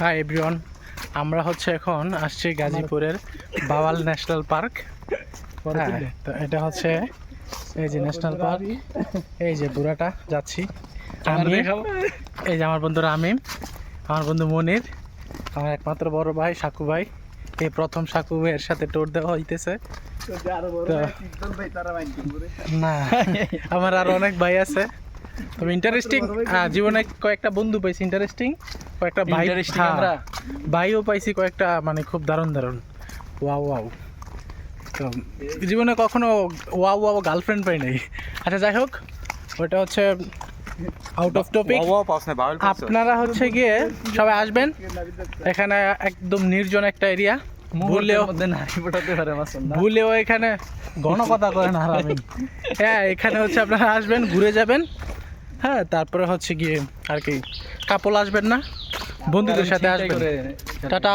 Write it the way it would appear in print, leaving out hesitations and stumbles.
Hi everyone, আমরা হচ্ছে এখন আসছি গাজীপুরের বাওয়াল ন্যাশনাল পার্ক। হ্যাঁ, তো এটা হচ্ছে এই যে ন্যাশনাল পার্ক। এই যে বুড়াটা যাচ্ছি আমি, এই যে আমার বন্ধু রামিম, আমার বন্ধু মনির, আমার একমাত্র বড় ভাই সাকু ভাই। এই প্রথম সাকু ভাইয়ের সাথে টোর দেওয়া হইতেছে। না, আমার আরো অনেক ভাই আছে। তবে ইন্টারেস্টিং জীবনে কয়েকটা বন্ধু পাইছি, ইন্টারেস্টিং কয়েকটা ভাই, ভাইও পাইছি কয়েকটা, মানে খুব দারুণ দারুণ। Wow wow. তো জীবনে কখনো ওয়াও ওয়াও গার্লফ্রেন্ড পাই নাই। আচ্ছা যাই হোক, ওটা হচ্ছে আউট অফ টপিক। আপনারা হচ্ছে গিয়ে সবাই আসবেন, এখানে একদম নির্জন একটা এরিয়া। ভুলেও এখানে ঘন কথা করেন হারামি। হ্যাঁ, এখানে হচ্ছে আপনারা আসবেন, ঘুরে যাবেন। হ্যাঁ, তারপরে হচ্ছে গিয়ে আর কি কাপল আসবেন না, বন্ধুদের সাথে আসবেন। টাটা।